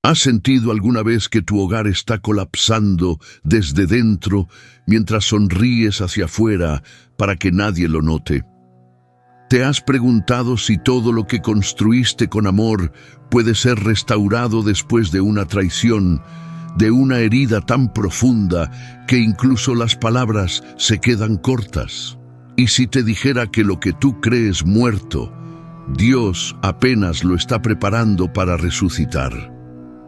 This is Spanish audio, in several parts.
¿Has sentido alguna vez que tu hogar está colapsando desde dentro mientras sonríes hacia afuera para que nadie lo note? ¿Te has preguntado si todo lo que construiste con amor puede ser restaurado después de una traición, de una herida tan profunda que incluso las palabras se quedan cortas? ¿Y si te dijera que lo que tú crees muerto, Dios apenas lo está preparando para resucitar?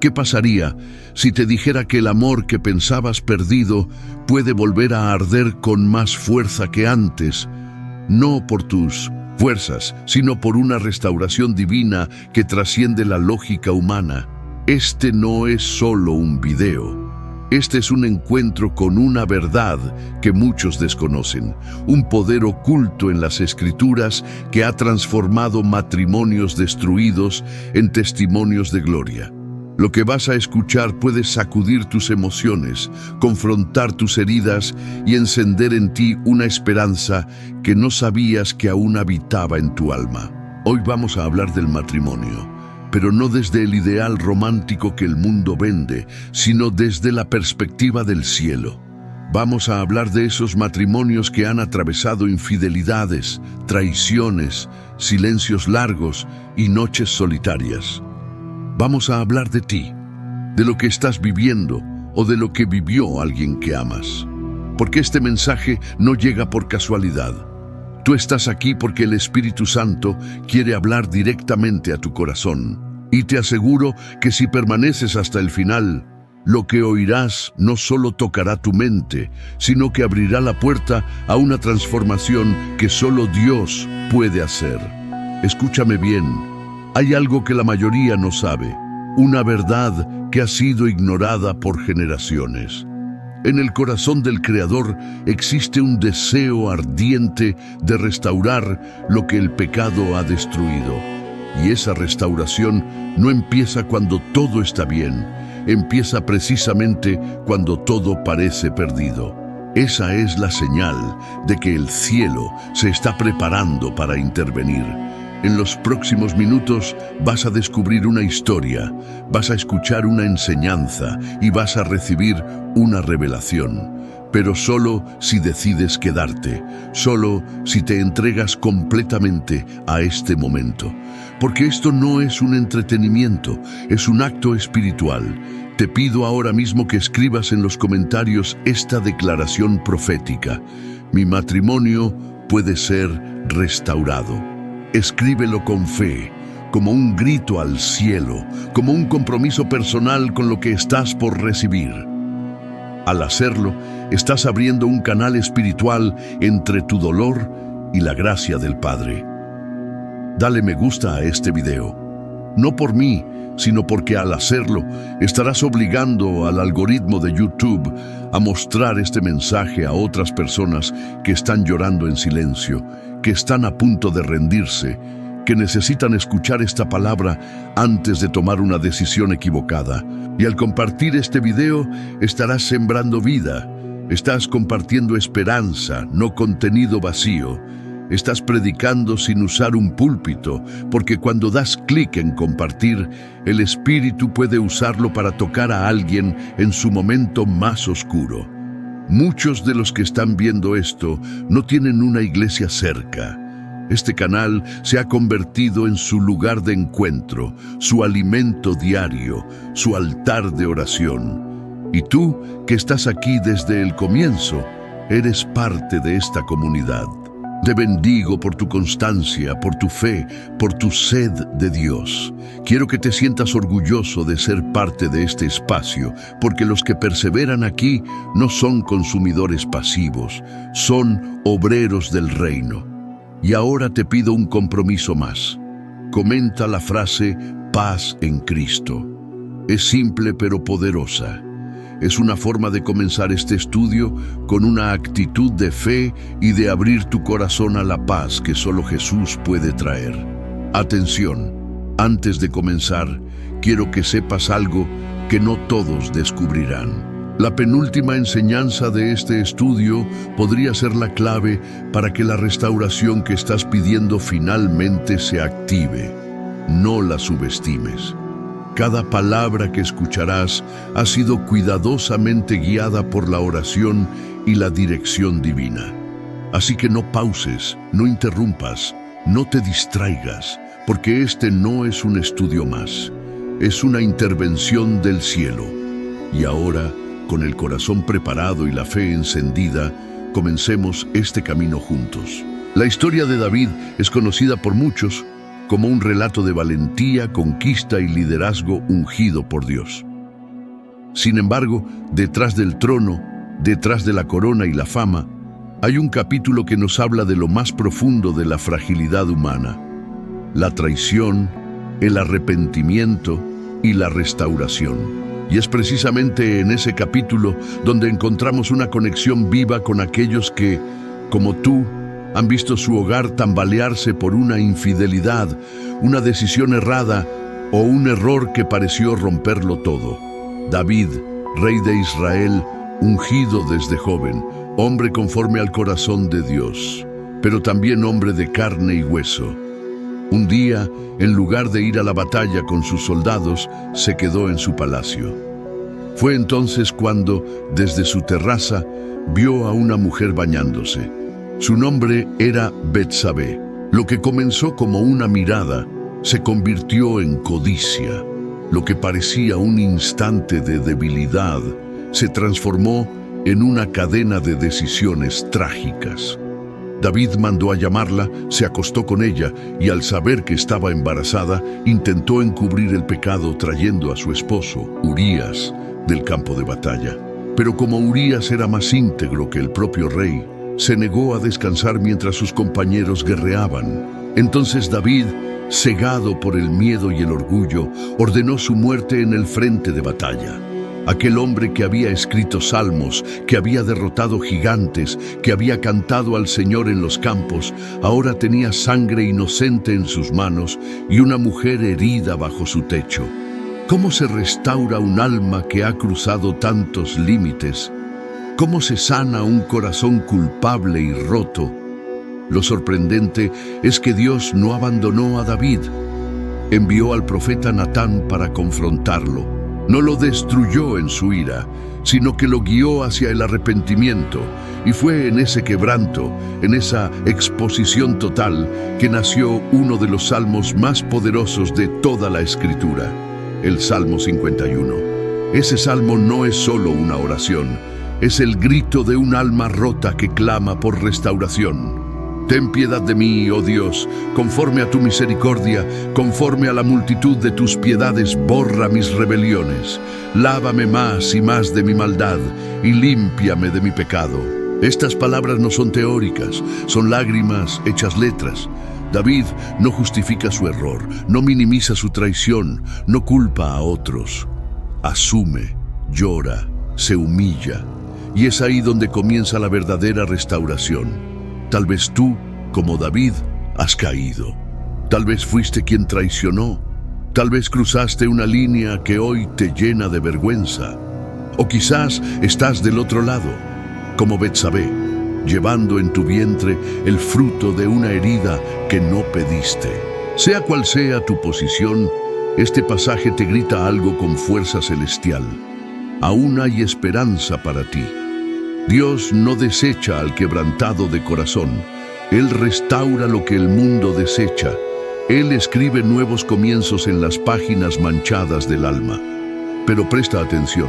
¿Qué pasaría si te dijera que el amor que pensabas perdido puede volver a arder con más fuerza que antes, no por tus fuerzas, sino por una restauración divina que trasciende la lógica humana? Este no es solo un video. Este es un encuentro con una verdad que muchos desconocen, un poder oculto en las Escrituras que ha transformado matrimonios destruidos en testimonios de gloria. Lo que vas a escuchar puede sacudir tus emociones, confrontar tus heridas y encender en ti una esperanza que no sabías que aún habitaba en tu alma. Hoy vamos a hablar del matrimonio, pero no desde el ideal romántico que el mundo vende, sino desde la perspectiva del cielo. Vamos a hablar de esos matrimonios que han atravesado infidelidades, traiciones, silencios largos y noches solitarias. Vamos a hablar de ti, de lo que estás viviendo o de lo que vivió alguien que amas. Porque este mensaje no llega por casualidad. Tú estás aquí porque el Espíritu Santo quiere hablar directamente a tu corazón. Y te aseguro que si permaneces hasta el final, lo que oirás no solo tocará tu mente, sino que abrirá la puerta a una transformación que solo Dios puede hacer. Escúchame bien. Hay algo que la mayoría no sabe, una verdad que ha sido ignorada por generaciones. En el corazón del Creador existe un deseo ardiente de restaurar lo que el pecado ha destruido. Y esa restauración no empieza cuando todo está bien, empieza precisamente cuando todo parece perdido. Esa es la señal de que el cielo se está preparando para intervenir. En los próximos minutos vas a descubrir una historia, vas a escuchar una enseñanza y vas a recibir una revelación. Pero solo si decides quedarte, solo si te entregas completamente a este momento. Porque esto no es un entretenimiento, es un acto espiritual. Te pido ahora mismo que escribas en los comentarios esta declaración profética. Mi matrimonio puede ser restaurado. Escríbelo con fe, como un grito al cielo, como un compromiso personal con lo que estás por recibir. Al hacerlo, estás abriendo un canal espiritual entre tu dolor y la gracia del Padre. Dale me gusta a este video, no por mí, sino porque al hacerlo estarás obligando al algoritmo de YouTube a mostrar este mensaje a otras personas que están llorando en silencio, que están a punto de rendirse, que necesitan escuchar esta palabra antes de tomar una decisión equivocada. Y al compartir este video estarás sembrando vida, estás compartiendo esperanza, no contenido vacío. Estás predicando sin usar un púlpito, porque cuando das clic en compartir, el Espíritu puede usarlo para tocar a alguien en su momento más oscuro. Muchos de los que están viendo esto no tienen una iglesia cerca. Este canal se ha convertido en su lugar de encuentro, su alimento diario, su altar de oración. Y tú, que estás aquí desde el comienzo, eres parte de esta comunidad. Te bendigo por tu constancia, por tu fe, por tu sed de Dios. Quiero que te sientas orgulloso de ser parte de este espacio, porque los que perseveran aquí no son consumidores pasivos, son obreros del reino. Y ahora te pido un compromiso más. Comenta la frase paz en Cristo. Es simple pero poderosa. Es una forma de comenzar este estudio con una actitud de fe y de abrir tu corazón a la paz que solo Jesús puede traer. Atención, antes de comenzar, quiero que sepas algo que no todos descubrirán. La penúltima enseñanza de este estudio podría ser la clave para que la restauración que estás pidiendo finalmente se active. No la subestimes. Cada palabra que escucharás ha sido cuidadosamente guiada por la oración y la dirección divina. Así que no pauses, no interrumpas, no te distraigas, porque este no es un estudio más, es una intervención del cielo. Y ahora, con el corazón preparado y la fe encendida, comencemos este camino juntos. La historia de David es conocida por muchos como un relato de valentía, conquista y liderazgo ungido por Dios. Sin embargo, detrás del trono, detrás de la corona y la fama, hay un capítulo que nos habla de lo más profundo de la fragilidad humana: la traición, el arrepentimiento y la restauración. Y es precisamente en ese capítulo donde encontramos una conexión viva con aquellos que, como tú, han visto su hogar tambalearse por una infidelidad, una decisión errada o un error que pareció romperlo todo. David, rey de Israel, ungido desde joven, hombre conforme al corazón de Dios, pero también hombre de carne y hueso. Un día, en lugar de ir a la batalla con sus soldados, se quedó en su palacio. Fue entonces cuando, desde su terraza, vio a una mujer bañándose. Su nombre era Betsabé. Lo que comenzó como una mirada se convirtió en codicia. Lo que parecía un instante de debilidad se transformó en una cadena de decisiones trágicas. David mandó a llamarla, se acostó con ella y al saber que estaba embarazada, intentó encubrir el pecado trayendo a su esposo, Urías, del campo de batalla. Pero como Urías era más íntegro que el propio rey, se negó a descansar mientras sus compañeros guerreaban. Entonces David, cegado por el miedo y el orgullo, ordenó su muerte en el frente de batalla. Aquel hombre que había escrito salmos, que había derrotado gigantes, que había cantado al Señor en los campos, ahora tenía sangre inocente en sus manos y una mujer herida bajo su techo. ¿Cómo se restaura un alma que ha cruzado tantos límites? ¿Cómo se sana un corazón culpable y roto? Lo sorprendente es que Dios no abandonó a David. Envió al profeta Natán para confrontarlo. No lo destruyó en su ira, sino que lo guió hacia el arrepentimiento. Y fue en ese quebranto, en esa exposición total, que nació uno de los salmos más poderosos de toda la Escritura, el Salmo 51. Ese salmo no es solo una oración, es el grito de un alma rota que clama por restauración. Ten piedad de mí, oh Dios, conforme a tu misericordia, conforme a la multitud de tus piedades, borra mis rebeliones. Lávame más y más de mi maldad, y límpiame de mi pecado. Estas palabras no son teóricas, son lágrimas hechas letras. David no justifica su error, no minimiza su traición, no culpa a otros. Asume, llora, se humilla. Y es ahí donde comienza la verdadera restauración. Tal vez tú, como David, has caído. Tal vez fuiste quien traicionó. Tal vez cruzaste una línea que hoy te llena de vergüenza. O quizás estás del otro lado, como Betsabé, llevando en tu vientre el fruto de una herida que no pediste. Sea cual sea tu posición, este pasaje te grita algo con fuerza celestial. Aún hay esperanza para ti. Dios no desecha al quebrantado de corazón. Él restaura lo que el mundo desecha. Él escribe nuevos comienzos en las páginas manchadas del alma. Pero presta atención.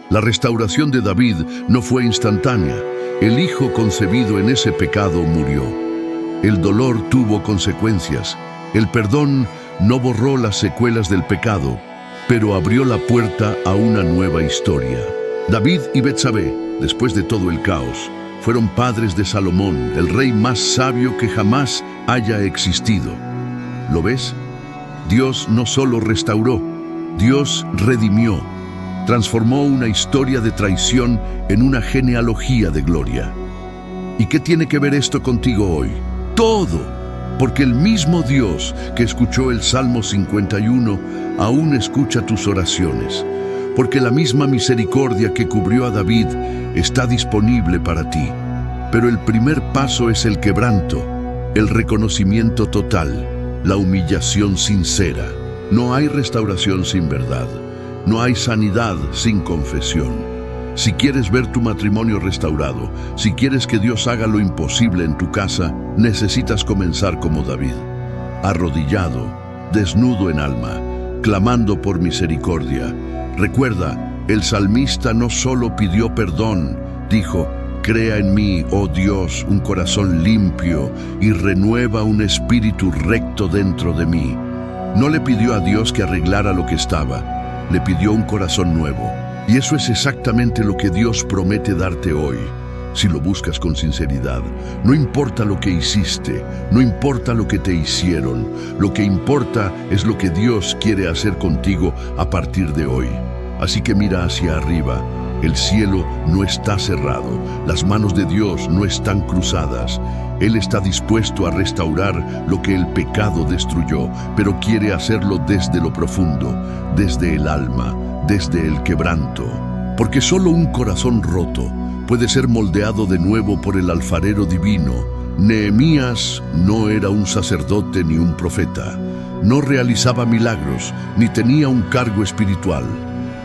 La restauración de David no fue instantánea. El hijo concebido en ese pecado murió. El dolor tuvo consecuencias. El perdón no borró las secuelas del pecado, pero abrió la puerta a una nueva historia. David y Betsabé, después de todo el caos, fueron padres de Salomón, el rey más sabio que jamás haya existido. ¿Lo ves? Dios no solo restauró, Dios redimió. Transformó una historia de traición en una genealogía de gloria. ¿Y qué tiene que ver esto contigo hoy? Todo, porque el mismo Dios que escuchó el Salmo 51 aún escucha tus oraciones, porque la misma misericordia que cubrió a David está disponible para ti. Pero el primer paso es el quebranto, el reconocimiento total, la humillación sincera. No hay restauración sin verdad. No hay sanidad sin confesión. Si quieres ver tu matrimonio restaurado, si quieres que Dios haga lo imposible en tu casa, necesitas comenzar como David, arrodillado, desnudo en alma, clamando por misericordia. Recuerda, el salmista no solo pidió perdón, dijo: crea en mí, oh Dios, un corazón limpio y renueva un espíritu recto dentro de mí. No le pidió a Dios que arreglara lo que estaba, le pidió un corazón nuevo. Y eso es exactamente lo que Dios promete darte hoy, si lo buscas con sinceridad. No importa lo que hiciste, no importa lo que te hicieron, lo que importa es lo que Dios quiere hacer contigo a partir de hoy. Así que mira hacia arriba. El cielo no está cerrado, las manos de Dios no están cruzadas. Él está dispuesto a restaurar lo que el pecado destruyó, pero quiere hacerlo desde lo profundo, desde el alma, desde el quebranto. Porque solo un corazón roto puede ser moldeado de nuevo por el alfarero divino. Nehemías no era un sacerdote ni un profeta, no realizaba milagros, ni tenía un cargo espiritual.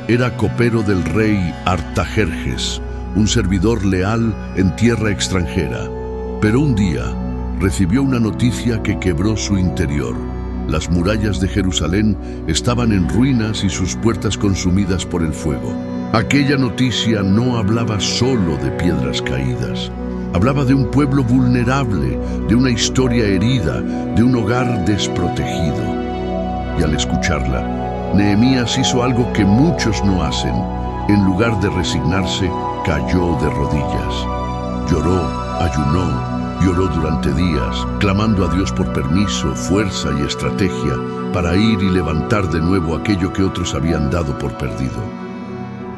Era copero del rey Artajerjes, un servidor leal en tierra extranjera. Pero un día recibió una noticia que quebró su interior. Las murallas de Jerusalén estaban en ruinas y sus puertas consumidas por el fuego. Aquella noticia no hablaba solo de piedras caídas. Hablaba de un pueblo vulnerable, de una historia herida, de un hogar desprotegido. Y al escucharla, Nehemías hizo algo que muchos no hacen. En lugar de resignarse, cayó de rodillas. Lloró, ayunó, lloró durante días, clamando a Dios por permiso, fuerza y estrategia para ir y levantar de nuevo aquello que otros habían dado por perdido.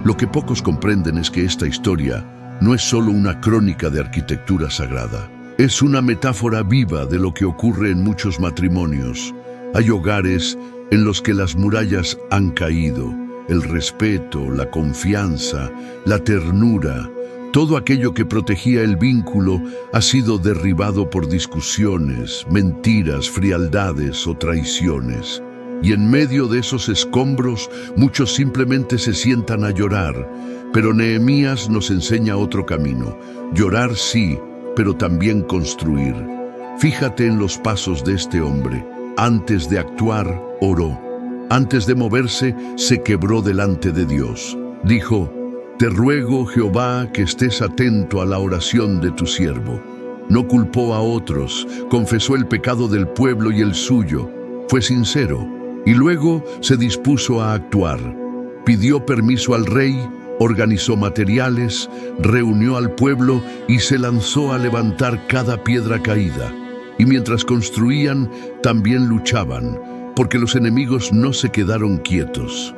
Lo que pocos comprenden es que esta historia no es solo una crónica de arquitectura sagrada. Es una metáfora viva de lo que ocurre en muchos matrimonios. Hay hogares en los que las murallas han caído, el respeto, la confianza, la ternura, todo aquello que protegía el vínculo ha sido derribado por discusiones, mentiras, frialdades o traiciones. Y en medio de esos escombros, muchos simplemente se sientan a llorar. Pero Nehemías nos enseña otro camino. Llorar sí, pero también construir. Fíjate en los pasos de este hombre. Antes de actuar, oró. Antes de moverse, se quebró delante de Dios. Dijo: te ruego, Jehová, que estés atento a la oración de tu siervo. No culpó a otros, confesó el pecado del pueblo y el suyo. Fue sincero, y luego se dispuso a actuar. Pidió permiso al rey, organizó materiales, reunió al pueblo y se lanzó a levantar cada piedra caída. Y mientras construían, también luchaban, porque los enemigos no se quedaron quietos.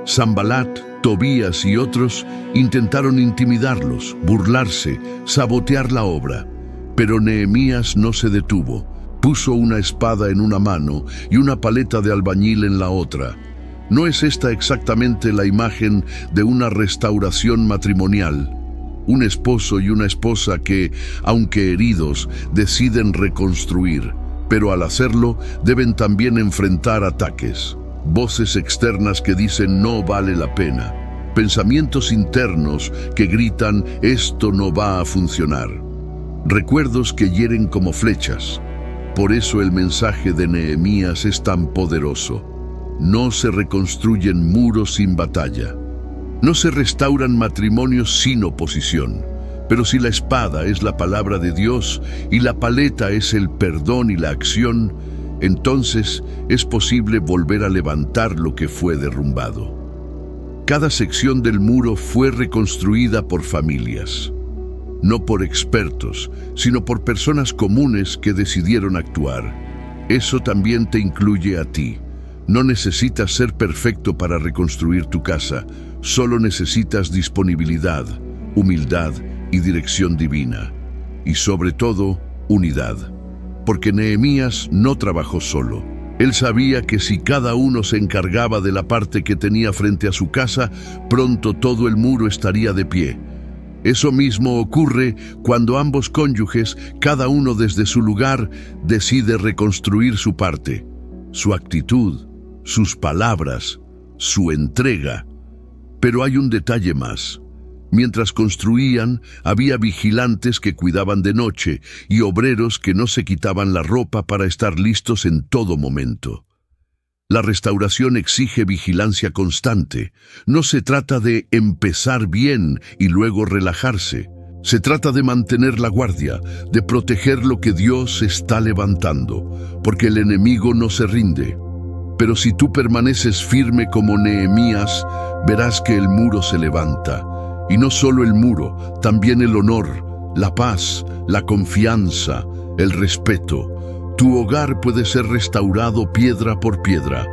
Sanbalat, Tobías y otros intentaron intimidarlos, burlarse, sabotear la obra. Pero Nehemías no se detuvo. Puso una espada en una mano y una paleta de albañil en la otra. ¿No es esta exactamente la imagen de una restauración matrimonial? Un esposo y una esposa que, aunque heridos, deciden reconstruir, pero al hacerlo deben también enfrentar ataques. Voces externas que dicen no vale la pena. Pensamientos internos que gritan esto no va a funcionar. Recuerdos que hieren como flechas. Por eso el mensaje de Nehemías es tan poderoso. No se reconstruyen muros sin batalla. No se restauran matrimonios sin oposición. Pero si la espada es la palabra de Dios y la paleta es el perdón y la acción, entonces es posible volver a levantar lo que fue derrumbado. Cada sección del muro fue reconstruida por familias. No por expertos, sino por personas comunes que decidieron actuar. Eso también te incluye a ti. No necesitas ser perfecto para reconstruir tu casa, solo necesitas disponibilidad, humildad y dirección divina. Y sobre todo, unidad. Porque Nehemías no trabajó solo. Él sabía que si cada uno se encargaba de la parte que tenía frente a su casa, pronto todo el muro estaría de pie. Eso mismo ocurre cuando ambos cónyuges, cada uno desde su lugar, decide reconstruir su parte. Su actitud, sus palabras, su entrega. Pero hay un detalle más. Mientras construían, había vigilantes que cuidaban de noche y obreros que no se quitaban la ropa para estar listos en todo momento. La restauración exige vigilancia constante. No se trata de empezar bien y luego relajarse. Se trata de mantener la guardia, de proteger lo que Dios está levantando, porque el enemigo no se rinde. Pero si tú permaneces firme como Nehemías, verás que el muro se levanta. Y no solo el muro, también el honor, la paz, la confianza, el respeto. Tu hogar puede ser restaurado piedra por piedra.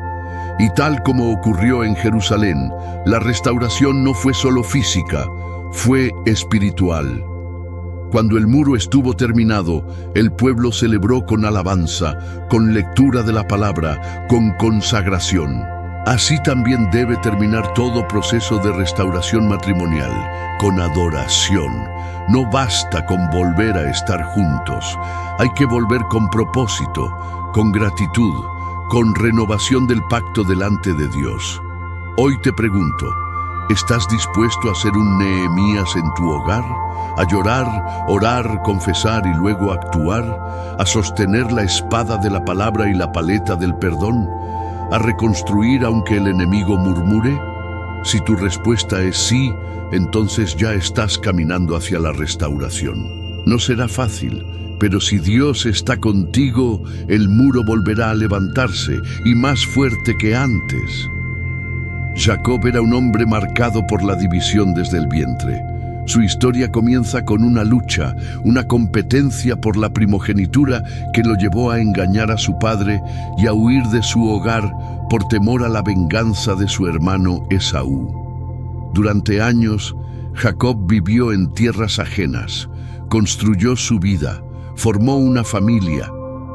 Y tal como ocurrió en Jerusalén, la restauración no fue solo física, fue espiritual. Cuando el muro estuvo terminado, el pueblo celebró con alabanza, con lectura de la palabra, con consagración. Así también debe terminar todo proceso de restauración matrimonial, con adoración. No basta con volver a estar juntos. Hay que volver con propósito, con gratitud, con renovación del pacto delante de Dios. Hoy te pregunto, ¿estás dispuesto a ser un Nehemías en tu hogar? ¿A llorar, orar, confesar y luego actuar? ¿A sostener la espada de la palabra y la paleta del perdón? ¿A reconstruir aunque el enemigo murmure? Si tu respuesta es sí, entonces ya estás caminando hacia la restauración. No será fácil, pero si Dios está contigo, el muro volverá a levantarse y más fuerte que antes. Jacob era un hombre marcado por la división desde el vientre. Su historia comienza con una lucha, una competencia por la primogenitura que lo llevó a engañar a su padre y a huir de su hogar por temor a la venganza de su hermano Esaú. Durante años, Jacob vivió en tierras ajenas, construyó su vida, formó una familia,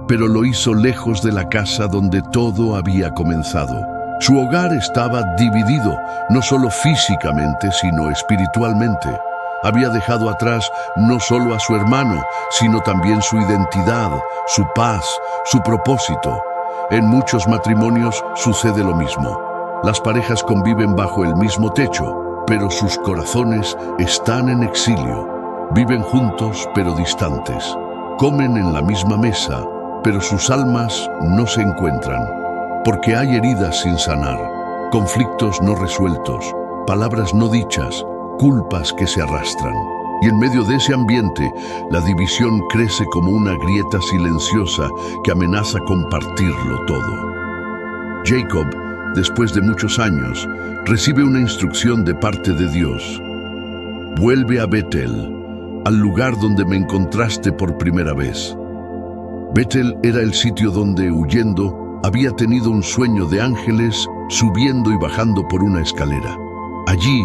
pero lo hizo lejos de la casa donde todo había comenzado. Su hogar estaba dividido, no solo físicamente, sino espiritualmente. Había dejado atrás no solo a su hermano, sino también su identidad, su paz, su propósito. En muchos matrimonios sucede lo mismo. Las parejas conviven bajo el mismo techo, pero sus corazones están en exilio. Viven juntos, pero distantes. Comen en la misma mesa, pero sus almas no se encuentran. Porque hay heridas sin sanar, conflictos no resueltos, palabras no dichas, culpas que se arrastran. Y en medio de ese ambiente, la división crece como una grieta silenciosa que amenaza compartirlo todo. Jacob, después de muchos años, recibe una instrucción de parte de Dios. Vuelve a Betel, al lugar donde me encontraste por primera vez. Betel era el sitio donde, huyendo, había tenido un sueño de ángeles subiendo y bajando por una escalera. Allí,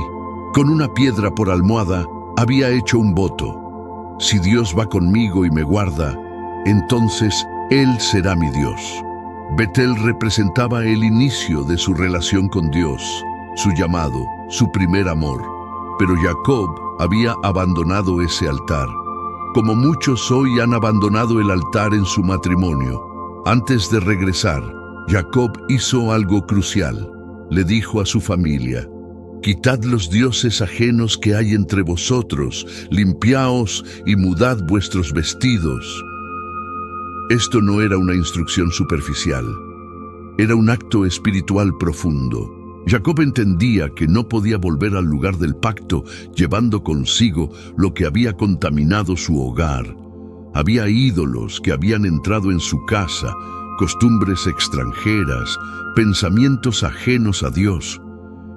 con una piedra por almohada, había hecho un voto. Si Dios va conmigo y me guarda, entonces Él será mi Dios. Betel representaba el inicio de su relación con Dios, su llamado, su primer amor. Pero Jacob había abandonado ese altar, como muchos hoy han abandonado el altar en su matrimonio. Antes de regresar, Jacob hizo algo crucial. Le dijo a su familia: «Quitad los dioses ajenos que hay entre vosotros, limpiaos y mudad vuestros vestidos». Esto no era una instrucción superficial, era un acto espiritual profundo. Jacob entendía que no podía volver al lugar del pacto llevando consigo lo que había contaminado su hogar. Había ídolos que habían entrado en su casa, costumbres extranjeras, pensamientos ajenos a Dios.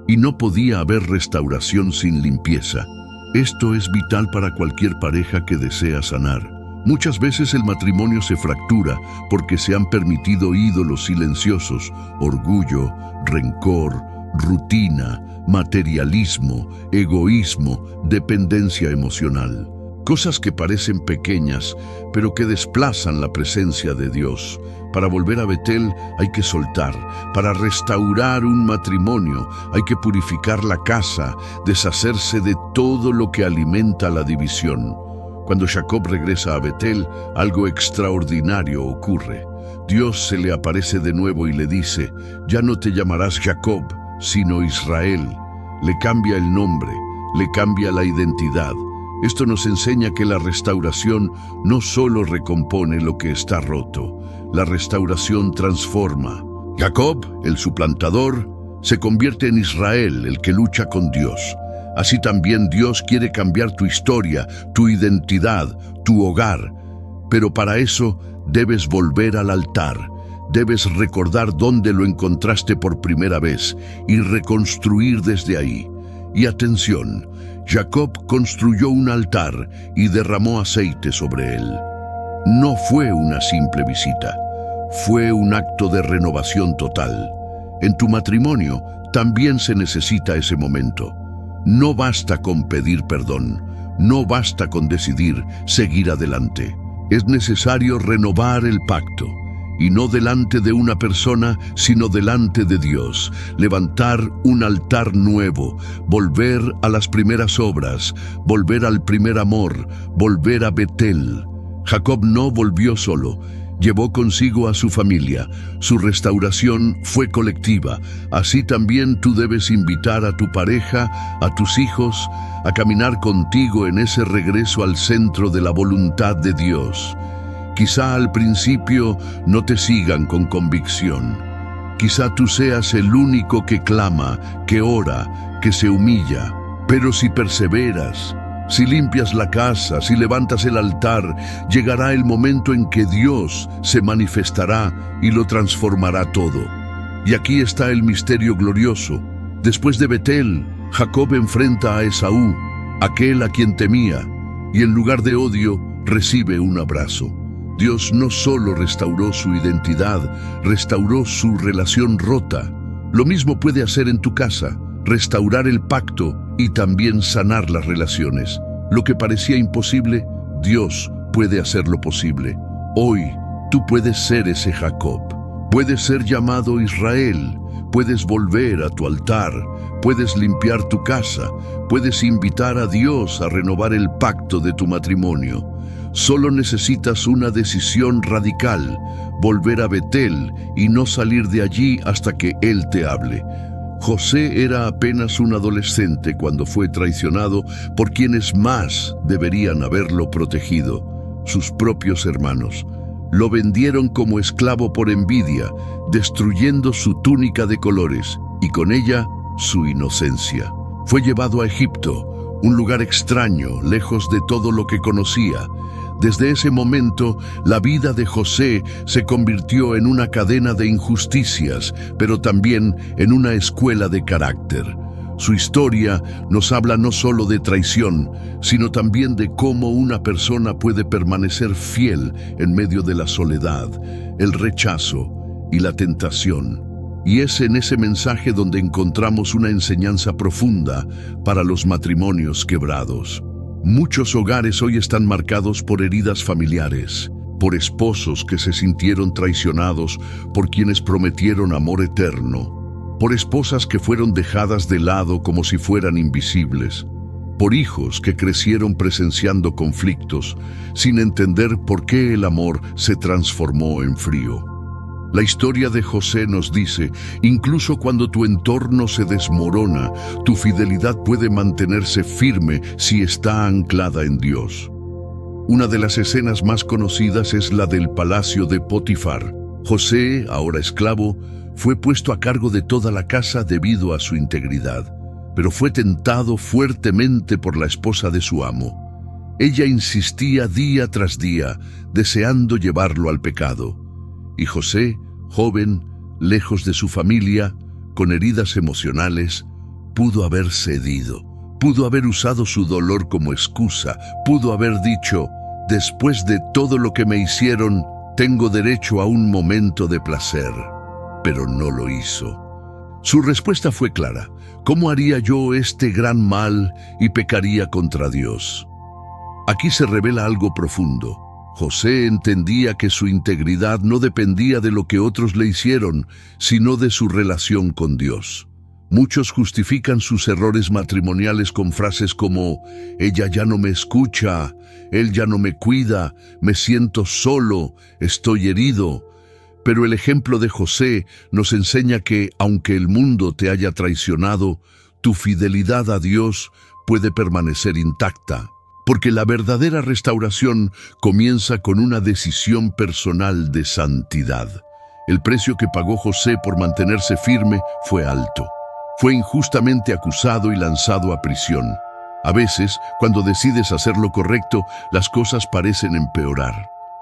Y no podía haber restauración sin limpieza. Esto es vital para cualquier pareja que desea sanar. Muchas veces el matrimonio se fractura porque se han permitido ídolos silenciosos, orgullo, rencor, rutina, materialismo, egoísmo, dependencia emocional. Cosas que parecen pequeñas, pero que desplazan la presencia de Dios. Para volver a Betel hay que soltar. Para restaurar un matrimonio hay que purificar la casa, deshacerse de todo lo que alimenta la división. Cuando Jacob regresa a Betel, algo extraordinario ocurre. Dios se le aparece de nuevo y le dice: ya no te llamarás Jacob, sino Israel. Le cambia el nombre, le cambia la identidad. Esto nos enseña que la restauración no solo recompone lo que está roto, la restauración transforma. Jacob, el suplantador, se convierte en Israel, el que lucha con Dios. Así también Dios quiere cambiar tu historia, tu identidad, tu hogar. Pero para eso debes volver al altar. Debes recordar dónde lo encontraste por primera vez y reconstruir desde ahí. Y atención, Jacob construyó un altar y derramó aceite sobre él. No fue una simple visita, fue un acto de renovación total. En tu matrimonio también se necesita ese momento. No basta con pedir perdón, no basta con decidir seguir adelante. Es necesario renovar el pacto, y no delante de una persona, sino delante de Dios. Levantar un altar nuevo, volver a las primeras obras, volver al primer amor, volver a Betel. Jacob no volvió solo, llevó consigo a su familia. Su restauración fue colectiva. Así también tú debes invitar a tu pareja, a tus hijos, a caminar contigo en ese regreso al centro de la voluntad de Dios. Quizá al principio no te sigan con convicción. Quizá tú seas el único que clama, que ora, que se humilla. Pero si perseveras, si limpias la casa, si levantas el altar, llegará el momento en que Dios se manifestará y lo transformará todo. Y aquí está el misterio glorioso. Después de Betel, Jacob enfrenta a Esaú, aquel a quien temía, y en lugar de odio, recibe un abrazo. Dios no solo restauró su identidad, restauró su relación rota. Lo mismo puede hacer en tu casa, restaurar el pacto y también sanar las relaciones. Lo que parecía imposible, Dios puede hacerlo posible. Hoy, tú puedes ser ese Jacob. Puedes ser llamado Israel. Puedes volver a tu altar. Puedes limpiar tu casa. Puedes invitar a Dios a renovar el pacto de tu matrimonio. Solo necesitas una decisión radical, volver a Betel y no salir de allí hasta que Él te hable. José era apenas un adolescente cuando fue traicionado por quienes más deberían haberlo protegido, sus propios hermanos. Lo vendieron como esclavo por envidia, destruyendo su túnica de colores y con ella su inocencia. Fue llevado a Egipto, un lugar extraño, lejos de todo lo que conocía. Desde ese momento, la vida de José se convirtió en una cadena de injusticias, pero también en una escuela de carácter. Su historia nos habla no solo de traición, sino también de cómo una persona puede permanecer fiel en medio de la soledad, el rechazo y la tentación. Y es en ese mensaje donde encontramos una enseñanza profunda para los matrimonios quebrados. Muchos hogares hoy están marcados por heridas familiares, por esposos que se sintieron traicionados por quienes prometieron amor eterno, por esposas que fueron dejadas de lado como si fueran invisibles, por hijos que crecieron presenciando conflictos sin entender por qué el amor se transformó en frío. La historia de José nos dice, incluso cuando tu entorno se desmorona, tu fidelidad puede mantenerse firme si está anclada en Dios. Una de las escenas más conocidas es la del palacio de Potifar. José, ahora esclavo, fue puesto a cargo de toda la casa debido a su integridad, pero fue tentado fuertemente por la esposa de su amo. Ella insistía día tras día, deseando llevarlo al pecado. Y José, joven, lejos de su familia, con heridas emocionales, pudo haber cedido, pudo haber usado su dolor como excusa, pudo haber dicho, después de todo lo que me hicieron, tengo derecho a un momento de placer. Pero no lo hizo. Su respuesta fue clara, ¿cómo haría yo este gran mal y pecaría contra Dios? Aquí se revela algo profundo. José entendía que su integridad no dependía de lo que otros le hicieron, sino de su relación con Dios. Muchos justifican sus errores matrimoniales con frases como, ella ya no me escucha, él ya no me cuida, me siento solo, estoy herido. Pero el ejemplo de José nos enseña que, aunque el mundo te haya traicionado, tu fidelidad a Dios puede permanecer intacta, porque la verdadera restauración comienza con una decisión personal de santidad. El precio que pagó José por mantenerse firme fue alto. Fue injustamente acusado y lanzado a prisión. A veces, cuando decides hacer lo correcto, las cosas parecen empeorar.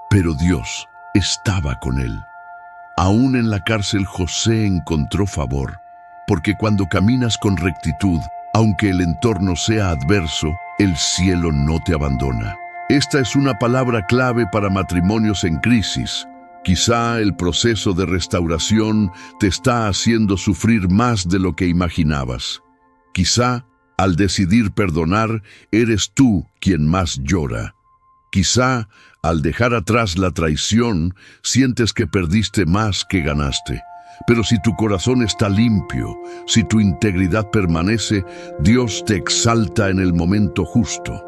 Pero Dios estaba con él. Aún en la cárcel, José encontró favor, porque cuando caminas con rectitud, aunque el entorno sea adverso, el cielo no te abandona. Esta es una palabra clave para matrimonios en crisis. Quizá el proceso de restauración te está haciendo sufrir más de lo que imaginabas. Quizá, al decidir perdonar, eres tú quien más llora. Quizá, al dejar atrás la traición, sientes que perdiste más que ganaste. Pero si tu corazón está limpio, si tu integridad permanece, Dios te exalta en el momento justo.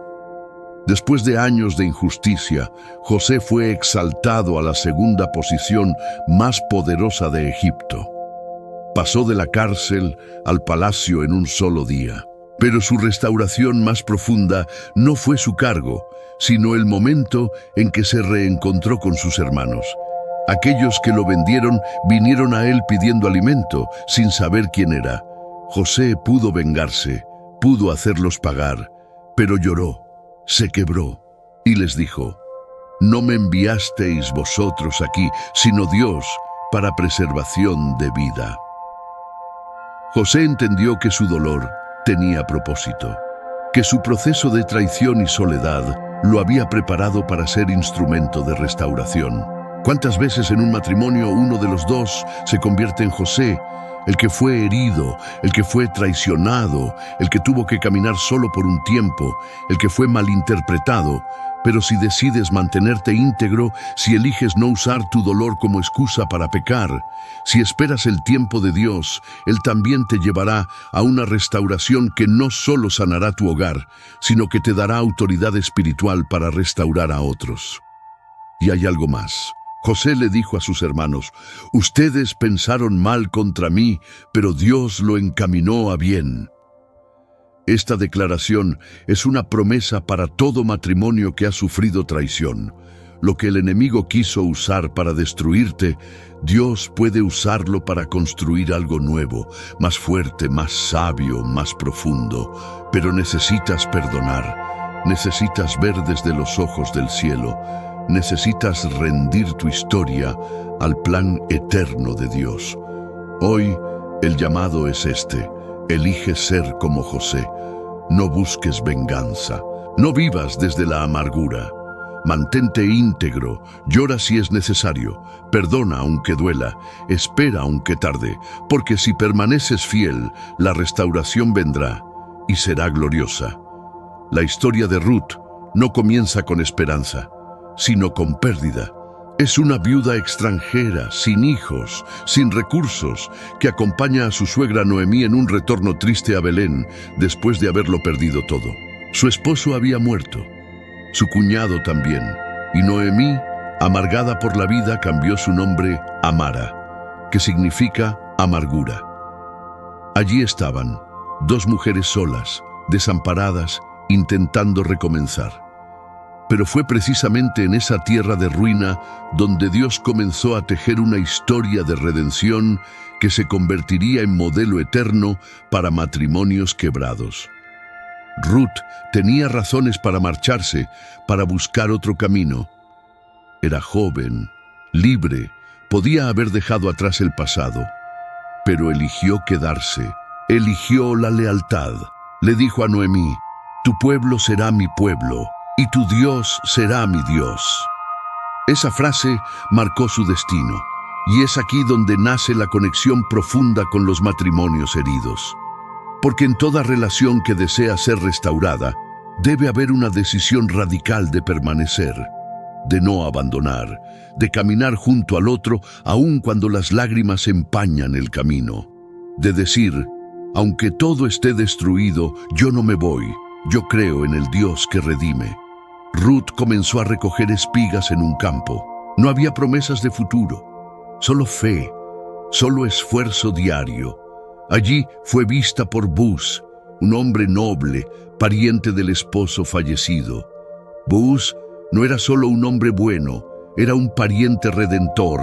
Después de años de injusticia, José fue exaltado a la segunda posición más poderosa de Egipto. Pasó de la cárcel al palacio en un solo día. Pero su restauración más profunda no fue su cargo, sino el momento en que se reencontró con sus hermanos. Aquellos que lo vendieron vinieron a él pidiendo alimento, sin saber quién era. José pudo vengarse, pudo hacerlos pagar, pero lloró, se quebró y les dijo: «No me enviasteis vosotros aquí, sino Dios, para preservación de vida». José entendió que su dolor tenía propósito, que su proceso de traición y soledad lo había preparado para ser instrumento de restauración. ¿Cuántas veces en un matrimonio uno de los dos se convierte en José, el que fue herido, el que fue traicionado, el que tuvo que caminar solo por un tiempo, el que fue malinterpretado? Pero si decides mantenerte íntegro, si eliges no usar tu dolor como excusa para pecar, si esperas el tiempo de Dios, Él también te llevará a una restauración que no solo sanará tu hogar, sino que te dará autoridad espiritual para restaurar a otros. Y hay algo más. José le dijo a sus hermanos: «Ustedes pensaron mal contra mí, pero Dios lo encaminó a bien». Esta declaración es una promesa para todo matrimonio que ha sufrido traición. Lo que el enemigo quiso usar para destruirte, Dios puede usarlo para construir algo nuevo, más fuerte, más sabio, más profundo. Pero necesitas perdonar, necesitas ver desde los ojos del cielo, necesitas rendir tu historia al plan eterno de Dios. Hoy el llamado es este: elige ser como José. No busques venganza, no vivas desde la amargura. Mantente íntegro, llora si es necesario, perdona aunque duela, espera aunque tarde, porque si permaneces fiel, la restauración vendrá y será gloriosa. La historia de Ruth no comienza con esperanza, sino con pérdida. Es una viuda extranjera, sin hijos, sin recursos, que acompaña a su suegra Noemí en un retorno triste a Belén después de haberlo perdido todo. Su esposo había muerto, su cuñado también, y Noemí, amargada por la vida, cambió su nombre a Mara, que significa amargura. Allí estaban, dos mujeres solas, desamparadas, intentando recomenzar. Pero fue precisamente en esa tierra de ruina donde Dios comenzó a tejer una historia de redención que se convertiría en modelo eterno para matrimonios quebrados. Ruth tenía razones para marcharse, para buscar otro camino. Era joven, libre, podía haber dejado atrás el pasado, pero eligió quedarse, eligió la lealtad. Le dijo a Noemí: «Tu pueblo será mi pueblo, y tu Dios será mi Dios». Esa frase marcó su destino, y es aquí donde nace la conexión profunda con los matrimonios heridos. Porque en toda relación que desea ser restaurada, debe haber una decisión radical de permanecer, de no abandonar, de caminar junto al otro aun cuando las lágrimas empañan el camino, de decir: «Aunque todo esté destruido, yo no me voy, yo creo en el Dios que redime». Ruth comenzó a recoger espigas en un campo. No había promesas de futuro. solo fe, solo esfuerzo diario. Allí fue vista por Booz, un hombre noble, pariente del esposo fallecido. Booz no era solo un hombre bueno, era un pariente redentor,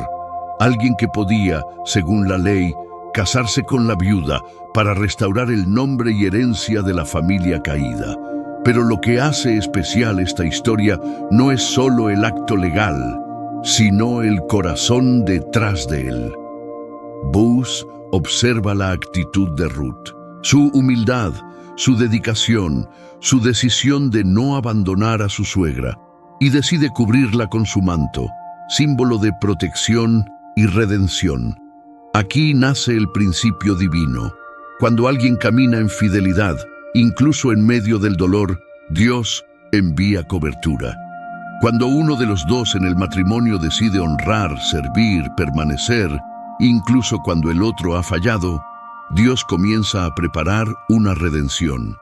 alguien que podía, según la ley, casarse con la viuda para restaurar el nombre y herencia de la familia caída. Pero lo que hace especial esta historia no es solo el acto legal, sino el corazón detrás de él. Booz observa la actitud de Ruth, su humildad, su dedicación, su decisión de no abandonar a su suegra, y decide cubrirla con su manto, símbolo de protección y redención. Aquí nace el principio divino. Cuando alguien camina en fidelidad, incluso en medio del dolor, Dios envía cobertura. Cuando uno de los dos en el matrimonio decide honrar, servir, permanecer, incluso cuando el otro ha fallado, Dios comienza a preparar una redención.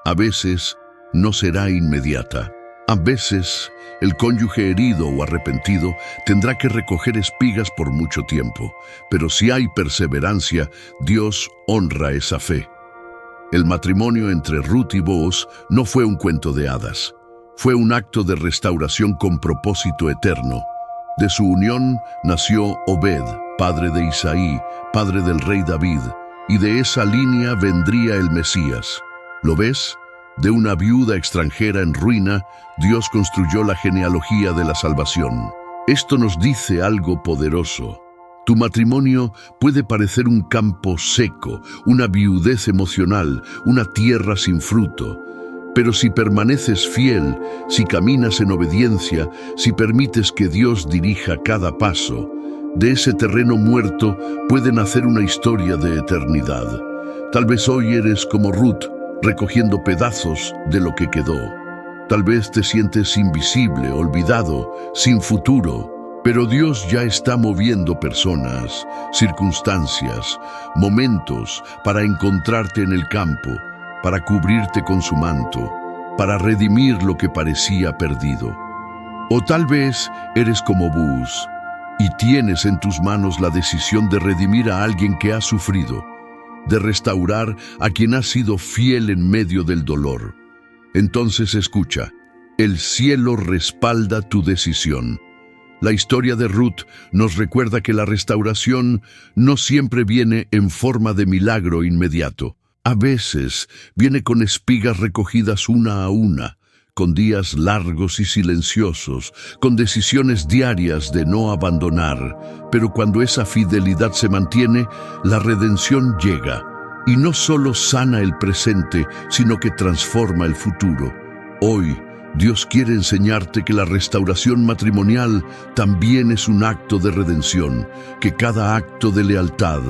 A veces no será inmediata. A veces el cónyuge herido o arrepentido tendrá que recoger espigas por mucho tiempo, pero si hay perseverancia, Dios honra esa fe. El matrimonio entre Ruth y Booz no fue un cuento de hadas. Fue un acto de restauración con propósito eterno. De su unión nació Obed, padre de Isaí, padre del rey David, y de esa línea vendría el Mesías. ¿Lo ves? De una viuda extranjera en ruina, Dios construyó la genealogía de la salvación. Esto nos dice algo poderoso. Tu matrimonio puede parecer un campo seco, una viudez emocional, una tierra sin fruto. Pero si permaneces fiel, si caminas en obediencia, si permites que Dios dirija cada paso, de ese terreno muerto puede nacer una historia de eternidad. Tal vez hoy eres como Ruth, recogiendo pedazos de lo que quedó. Tal vez te sientes invisible, olvidado, sin futuro, pero Dios ya está moviendo personas, circunstancias, momentos para encontrarte en el campo, para cubrirte con su manto, para redimir lo que parecía perdido. O tal vez eres como Booz y tienes en tus manos la decisión de redimir a alguien que ha sufrido, de restaurar a quien ha sido fiel en medio del dolor. Entonces escucha, el cielo respalda tu decisión. La historia de Ruth nos recuerda que la restauración no siempre viene en forma de milagro inmediato. A veces viene con espigas recogidas una a una, con días largos y silenciosos, con decisiones diarias de no abandonar. Pero cuando esa fidelidad se mantiene, la redención llega, y no solo sana el presente, sino que transforma el futuro. Hoy, Dios quiere enseñarte que la restauración matrimonial también es un acto de redención, que cada acto de lealtad,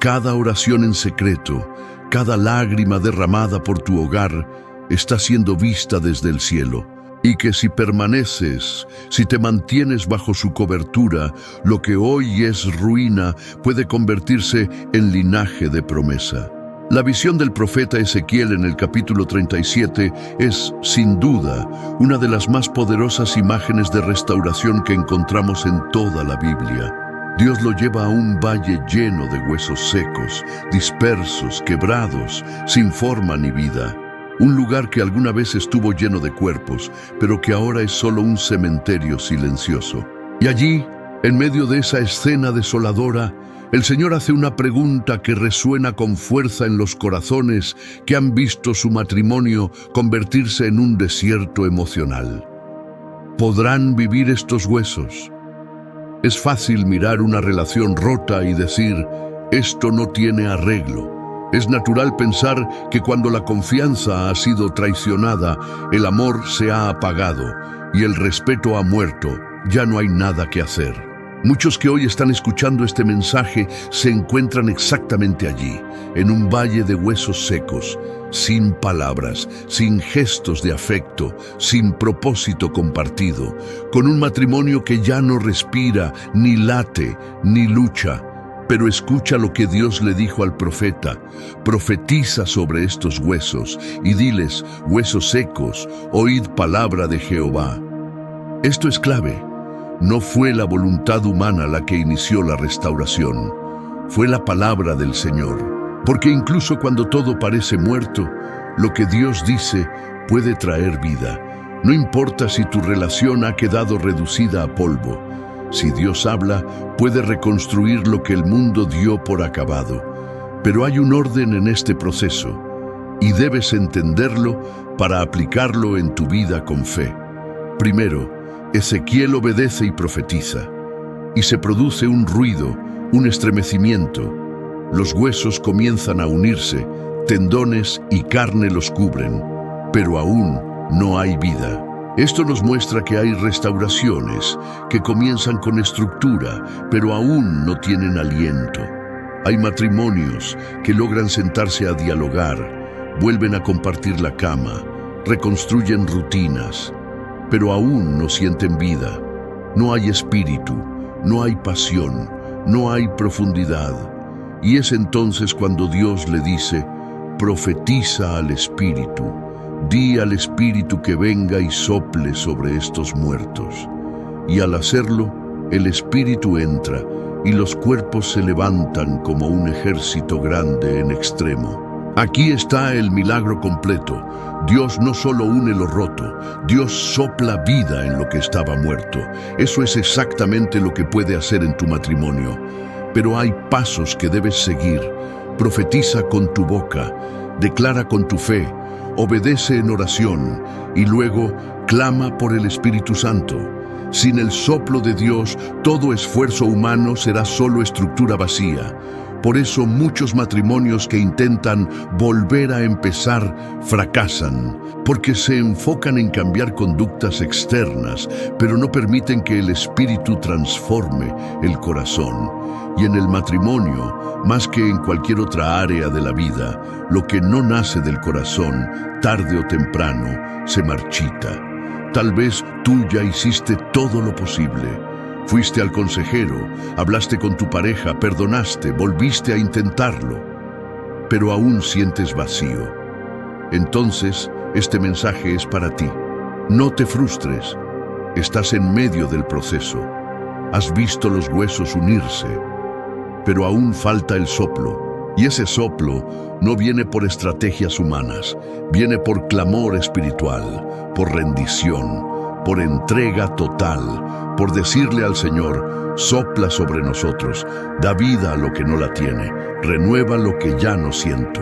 cada oración en secreto, cada lágrima derramada por tu hogar está siendo vista desde el cielo, y que si permaneces, si te mantienes bajo su cobertura, lo que hoy es ruina puede convertirse en linaje de promesa. La visión del profeta Ezequiel en el capítulo 37 es, sin duda, una de las más poderosas imágenes de restauración que encontramos en toda la Biblia. Dios lo lleva a un valle lleno de huesos secos, dispersos, quebrados, sin forma ni vida. Un lugar que alguna vez estuvo lleno de cuerpos, pero que ahora es solo un cementerio silencioso. Y allí, en medio de esa escena desoladora, el Señor hace una pregunta que resuena con fuerza en los corazones que han visto su matrimonio convertirse en un desierto emocional. ¿Podrán vivir estos huesos? Es fácil mirar una relación rota y decir, esto no tiene arreglo. Es natural pensar que cuando la confianza ha sido traicionada, el amor se ha apagado y el respeto ha muerto, ya no hay nada que hacer. Muchos que hoy están escuchando este mensaje se encuentran exactamente allí, en un valle de huesos secos, sin palabras, sin gestos de afecto, sin propósito compartido, con un matrimonio que ya no respira, ni late, ni lucha. Pero escucha lo que Dios le dijo al profeta. Profetiza sobre estos huesos y diles, huesos secos, oíd palabra de Jehová. Esto es clave. No fue la voluntad humana la que inició la restauración, fue la palabra del Señor. Porque incluso cuando todo parece muerto, lo que Dios dice puede traer vida. No importa si tu relación ha quedado reducida a polvo. Si Dios habla, puede reconstruir lo que el mundo dio por acabado. Pero hay un orden en este proceso, y debes entenderlo para aplicarlo en tu vida con fe. Primero, Ezequiel obedece y profetiza, y se produce un ruido, un estremecimiento. Los huesos comienzan a unirse, tendones y carne los cubren, pero aún no hay vida. Esto nos muestra que hay restauraciones que comienzan con estructura, pero aún no tienen aliento. Hay matrimonios que logran sentarse a dialogar, vuelven a compartir la cama, reconstruyen rutinas, pero aún no sienten vida. No hay espíritu, no hay pasión, no hay profundidad. Y es entonces cuando Dios le dice: profetiza al espíritu, di al espíritu que venga y sople sobre estos muertos. Y al hacerlo, el espíritu entra y los cuerpos se levantan como un ejército grande en extremo. Aquí está el milagro completo. Dios no solo une lo roto, Dios sopla vida en lo que estaba muerto. Eso es exactamente lo que puede hacer en tu matrimonio. Pero hay pasos que debes seguir. Profetiza con tu boca, declara con tu fe, obedece en oración y luego clama por el Espíritu Santo. Sin el soplo de Dios, todo esfuerzo humano será solo estructura vacía. Por eso muchos matrimonios que intentan volver a empezar fracasan, porque se enfocan en cambiar conductas externas, pero no permiten que el espíritu transforme el corazón. Y en el matrimonio, más que en cualquier otra área de la vida, lo que no nace del corazón, tarde o temprano, se marchita. Tal vez tú ya hiciste todo lo posible. Fuiste al consejero, hablaste con tu pareja, perdonaste, volviste a intentarlo, pero aún sientes vacío. Entonces, este mensaje es para ti. No te frustres. Estás en medio del proceso. Has visto los huesos unirse, pero aún falta el soplo. Y ese soplo no viene por estrategias humanas, viene por clamor espiritual, por rendición, por entrega total, por decirle al Señor: sopla sobre nosotros, da vida a lo que no la tiene, renueva lo que ya no siento.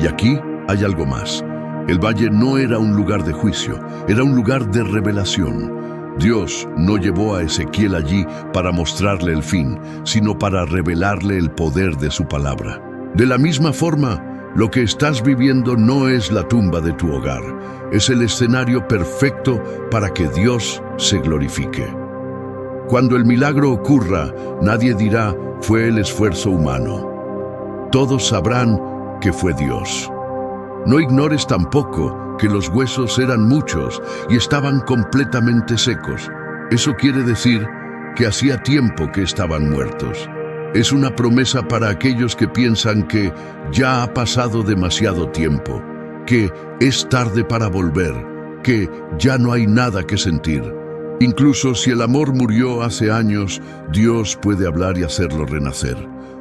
Y aquí hay algo más. El valle no era un lugar de juicio, era un lugar de revelación. Dios no llevó a Ezequiel allí para mostrarle el fin, sino para revelarle el poder de su palabra. De la misma forma, lo que estás viviendo no es la tumba de tu hogar, es el escenario perfecto para que Dios se glorifique. Cuando el milagro ocurra, nadie dirá: fue el esfuerzo humano. Todos sabrán que fue Dios. No ignores tampoco que los huesos eran muchos y estaban completamente secos. Eso quiere decir que hacía tiempo que estaban muertos. Es una promesa para aquellos que piensan que ya ha pasado demasiado tiempo, que es tarde para volver, que ya no hay nada que sentir. Incluso si el amor murió hace años, Dios puede hablar y hacerlo renacer.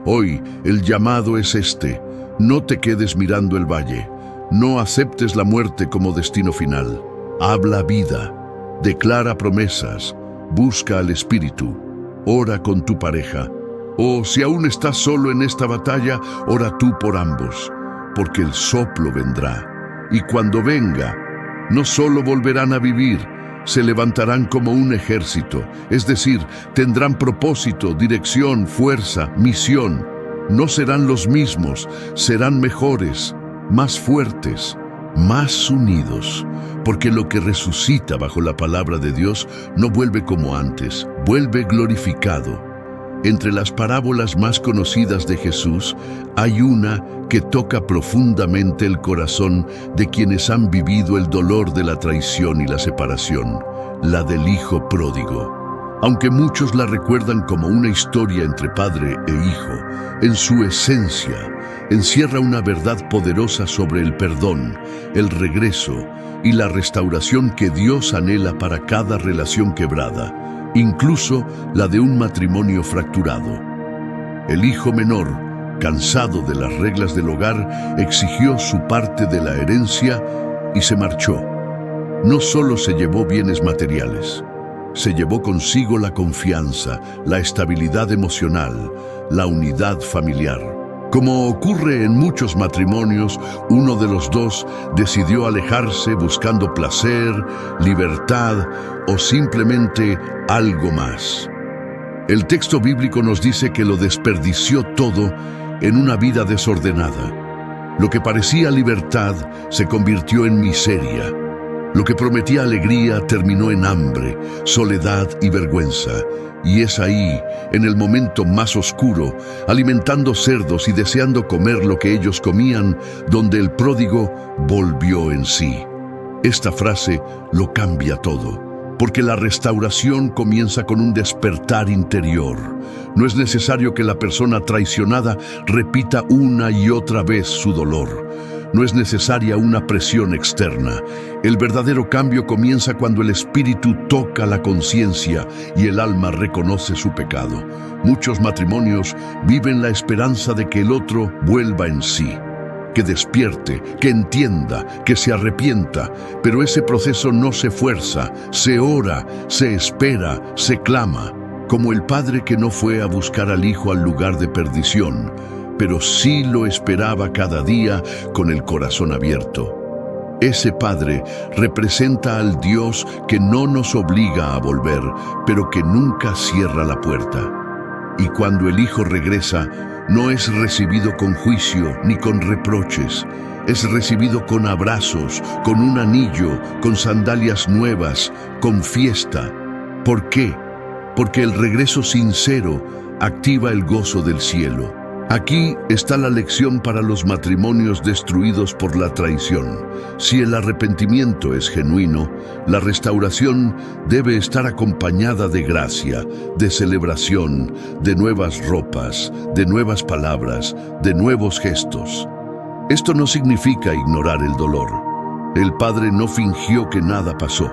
Hoy el llamado es este: no te quedes mirando el valle, no aceptes la muerte como destino final. Habla vida, declara promesas, busca al Espíritu, ora con tu pareja. O si aún estás solo en esta batalla, ora tú por ambos, porque el soplo vendrá. Y cuando venga, no solo volverán a vivir, se levantarán como un ejército, es decir, tendrán propósito, dirección, fuerza, misión. No serán los mismos, serán mejores, más fuertes, más unidos, porque lo que resucita bajo la palabra de Dios no vuelve como antes, vuelve glorificado. Entre las parábolas más conocidas de Jesús, hay una que toca profundamente el corazón de quienes han vivido el dolor de la traición y la separación, la del hijo pródigo. Aunque muchos la recuerdan como una historia entre padre e hijo, en su esencia encierra una verdad poderosa sobre el perdón, el regreso y la restauración que Dios anhela para cada relación quebrada. incluso la de un matrimonio fracturado. El hijo menor, cansado de las reglas del hogar, exigió su parte de la herencia y se marchó. No solo se llevó bienes materiales, se llevó consigo la confianza, la estabilidad emocional, la unidad familiar. Como ocurre en muchos matrimonios, uno de los dos decidió alejarse buscando placer, libertad o simplemente algo más. El texto bíblico nos dice que lo desperdició todo en una vida desordenada. Lo que parecía libertad se convirtió en miseria. Lo que prometía alegría terminó en hambre, soledad y vergüenza. Y es ahí, en el momento más oscuro, alimentando cerdos y deseando comer lo que ellos comían, donde el pródigo volvió en sí. Esta frase lo cambia todo, porque la restauración comienza con un despertar interior. No es necesario que la persona traicionada repita una y otra vez su dolor. No es necesaria una presión externa. El verdadero cambio comienza cuando el espíritu toca la conciencia y el alma reconoce su pecado. Muchos matrimonios viven la esperanza de que el otro vuelva en sí, que despierte, que entienda, que se arrepienta, pero ese proceso no se fuerza, se ora, se espera, se clama, como el padre que no fue a buscar al hijo al lugar de perdición, pero sí lo esperaba cada día con el corazón abierto. Ese padre representa al Dios que no nos obliga a volver, pero que nunca cierra la puerta. Y cuando el hijo regresa, no es recibido con juicio ni con reproches, es recibido con abrazos, con un anillo, con sandalias nuevas, con fiesta. ¿Por qué? Porque el regreso sincero activa el gozo del cielo. Aquí está la lección para los matrimonios destruidos por la traición. Si el arrepentimiento es genuino, la restauración debe estar acompañada de gracia, de celebración, de nuevas ropas, de nuevas palabras, de nuevos gestos. Esto no significa ignorar el dolor. El padre no fingió que nada pasó,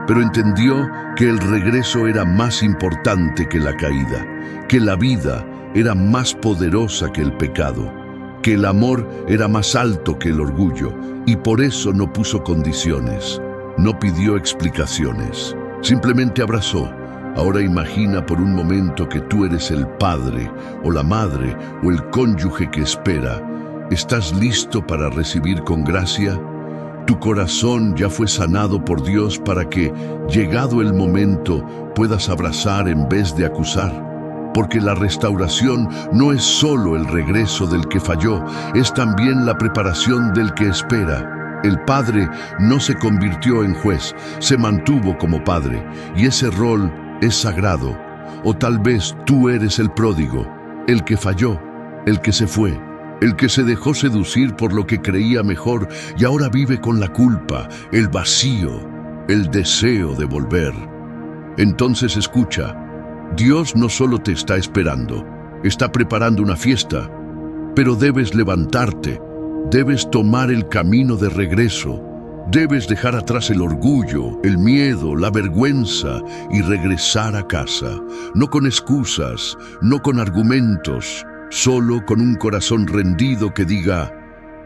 pero entendió que el regreso era más importante que la caída, que la vida era más poderosa que el pecado, que el amor era más alto que el orgullo, y por eso no puso condiciones, no pidió explicaciones, simplemente abrazó. Ahora imagina por un momento que tú eres el padre, o la madre, o el cónyuge que espera. ¿Estás listo para recibir con gracia? Tu corazón ya fue sanado por Dios para que, llegado el momento, puedas abrazar en vez de acusar. Porque la restauración no es solo el regreso del que falló, es también la preparación del que espera. El padre no se convirtió en juez, se mantuvo como padre, y ese rol es sagrado. O tal vez tú eres el pródigo, el que falló, el que se fue, el que se dejó seducir por lo que creía mejor y ahora vive con la culpa, el vacío, el deseo de volver. Entonces escucha. Dios no solo te está esperando, está preparando una fiesta, pero debes levantarte, debes tomar el camino de regreso, debes dejar atrás el orgullo, el miedo, la vergüenza y regresar a casa, no con excusas, no con argumentos, solo con un corazón rendido que diga,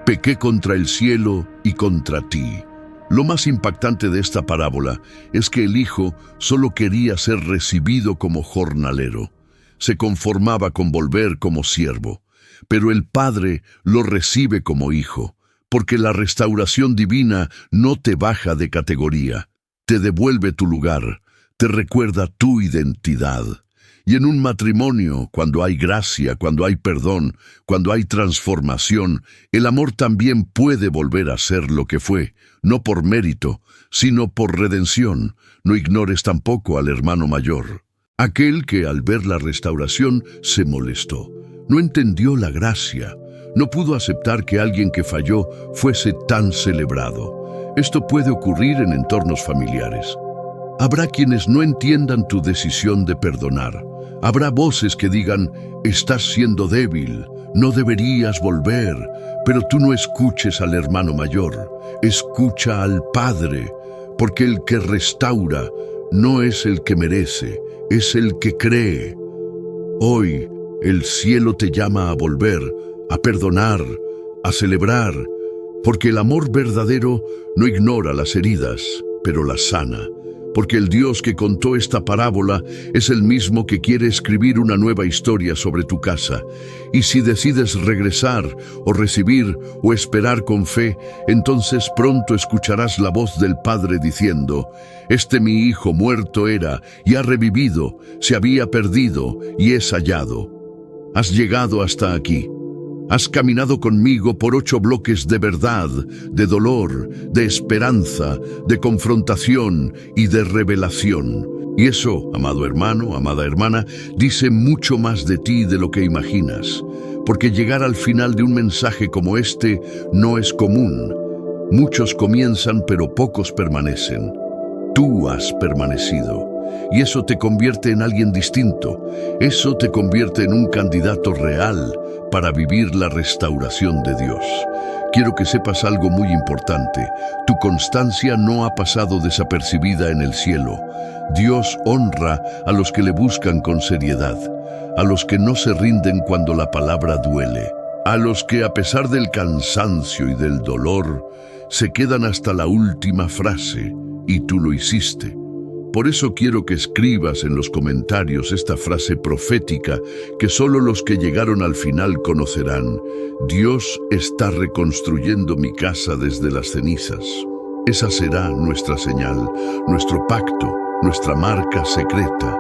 pequé contra el cielo y contra ti. Lo más impactante de esta parábola es que el hijo solo quería ser recibido como jornalero. Se conformaba con volver como siervo. Pero el padre lo recibe como hijo, porque la restauración divina no te baja de categoría, te devuelve tu lugar, te recuerda tu identidad. Y en un matrimonio, cuando hay gracia, cuando hay perdón, cuando hay transformación, el amor también puede volver a ser lo que fue, no por mérito, sino por redención. No ignores tampoco al hermano mayor, aquel que al ver la restauración se molestó. No entendió la gracia, no pudo aceptar que alguien que falló fuese tan celebrado. Esto puede ocurrir en entornos familiares. Habrá quienes no entiendan tu decisión de perdonar. Habrá voces que digan, estás siendo débil, no deberías volver, pero tú no escuches al hermano mayor, escucha al Padre, porque el que restaura no es el que merece, es el que cree. Hoy el cielo te llama a volver, a perdonar, a celebrar, porque el amor verdadero no ignora las heridas, pero las sana. Porque el Dios que contó esta parábola es el mismo que quiere escribir una nueva historia sobre tu casa. Y si decides regresar, o recibir, o esperar con fe, entonces pronto escucharás la voz del Padre diciendo: «Este mi hijo muerto era, y ha revivido, se había perdido, y es hallado». Has llegado hasta aquí. Has caminado conmigo por 8 bloques de verdad, de dolor, de esperanza, de confrontación y de revelación. Y eso, amado hermano, amada hermana, dice mucho más de ti de lo que imaginas. Porque llegar al final de un mensaje como este no es común. Muchos comienzan, pero pocos permanecen. Tú has permanecido. Y eso te convierte en alguien distinto. Eso te convierte en un candidato real para vivir la restauración de Dios. Quiero que sepas algo muy importante. Tu constancia no ha pasado desapercibida en el cielo. Dios honra a los que le buscan con seriedad, a los que no se rinden cuando la palabra duele, a los que a pesar del cansancio y del dolor, se quedan hasta la última frase, y tú lo hiciste. Por eso quiero que escribas en los comentarios esta frase profética que solo los que llegaron al final conocerán: Dios está reconstruyendo mi casa desde las cenizas. Esa será nuestra señal, nuestro pacto, nuestra marca secreta.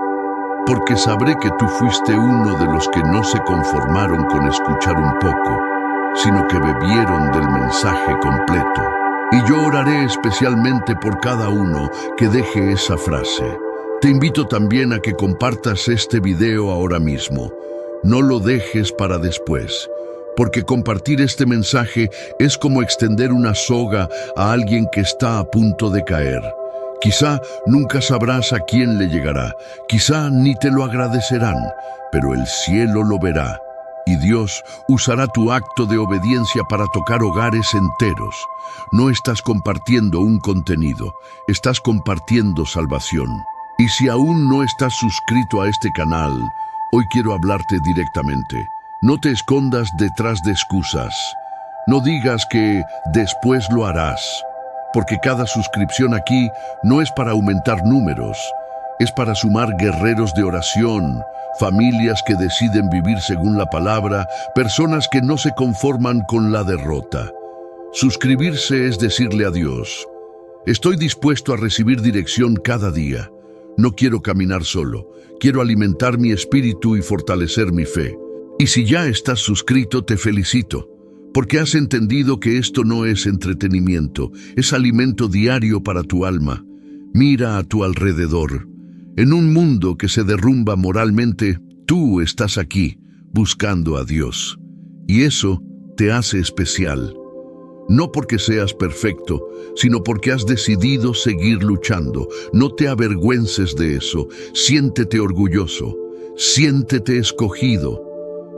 Porque sabré que tú fuiste uno de los que no se conformaron con escuchar un poco, sino que bebieron del mensaje completo. Y yo oraré especialmente por cada uno que deje esa frase. Te invito también a que compartas este video ahora mismo. No lo dejes para después, porque compartir este mensaje es como extender una soga a alguien que está a punto de caer. Quizá nunca sabrás a quién le llegará, quizá ni te lo agradecerán, pero el cielo lo verá. Y Dios usará tu acto de obediencia para tocar hogares enteros. No estás compartiendo un contenido, estás compartiendo salvación. Y si aún no estás suscrito a este canal, hoy quiero hablarte directamente. No te escondas detrás de excusas. No digas que después lo harás, porque cada suscripción aquí no es para aumentar números, es para sumar guerreros de oración, familias que deciden vivir según la palabra, personas que no se conforman con la derrota. Suscribirse es decirle a Dios: estoy dispuesto a recibir dirección cada día. No quiero caminar solo, quiero alimentar mi espíritu y fortalecer mi fe. Y si ya estás suscrito, te felicito, porque has entendido que esto no es entretenimiento, es alimento diario para tu alma. Mira a tu alrededor. En un mundo que se derrumba moralmente, tú estás aquí, buscando a Dios. Y eso te hace especial. No porque seas perfecto, sino porque has decidido seguir luchando. No te avergüences de eso. Siéntete orgulloso. Siéntete escogido.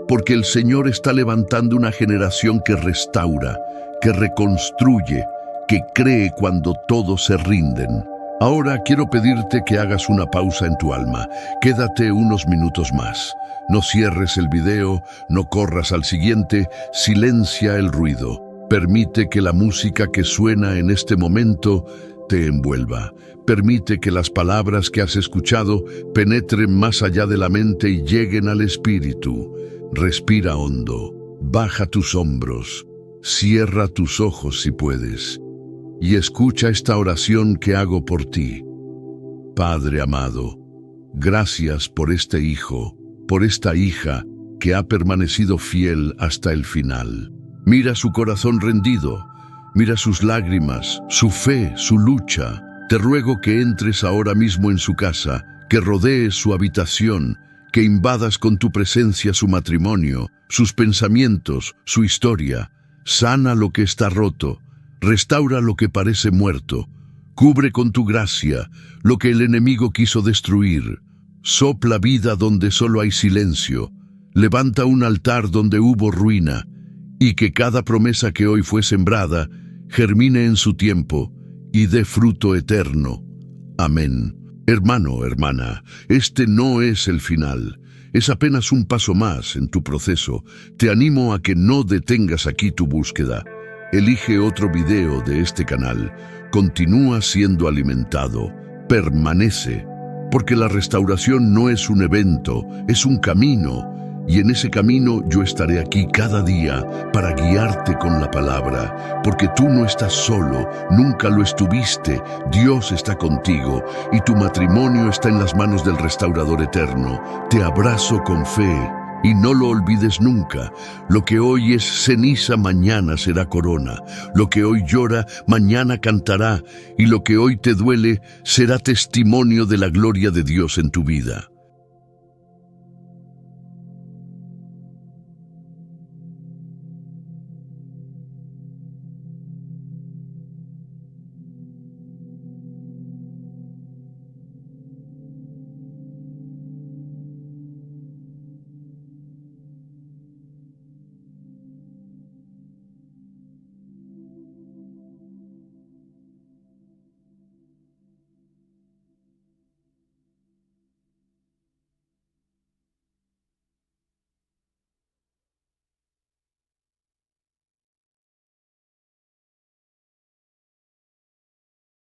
Porque el Señor está levantando una generación que restaura, que reconstruye, que cree cuando todos se rinden. Ahora quiero pedirte que hagas una pausa en tu alma. Quédate unos minutos más. No cierres el video, no corras al siguiente, silencia el ruido. Permite que la música que suena en este momento te envuelva. Permite que las palabras que has escuchado penetren más allá de la mente y lleguen al espíritu. Respira hondo, baja tus hombros, cierra tus ojos si puedes. Y escucha esta oración que hago por ti. Padre amado, gracias por este hijo, por esta hija que ha permanecido fiel hasta el final. Mira su corazón rendido, mira sus lágrimas, su fe, su lucha. Te ruego que entres ahora mismo en su casa, que rodees su habitación, que invadas con tu presencia su matrimonio, sus pensamientos, su historia. Sana lo que está roto. Restaura lo que parece muerto, cubre con tu gracia lo que el enemigo quiso destruir, sopla vida donde solo hay silencio, levanta un altar donde hubo ruina, y que cada promesa que hoy fue sembrada germine en su tiempo y dé fruto eterno. Amén. Hermano, hermana, este no es el final. Es apenas un paso más en tu proceso. Te animo a que no detengas aquí tu búsqueda. Elige otro video de este canal. Continúa siendo alimentado. Permanece. Porque la restauración no es un evento, es un camino. Y en ese camino yo estaré aquí cada día para guiarte con la palabra, porque tú no estás solo, nunca lo estuviste, Dios está contigo y tu matrimonio está en las manos del Restaurador eterno. Te abrazo con fe y no lo olvides nunca. Lo que hoy es ceniza, mañana será corona. Lo que hoy llora, mañana cantará, y lo que hoy te duele será testimonio de la gloria de Dios en tu vida.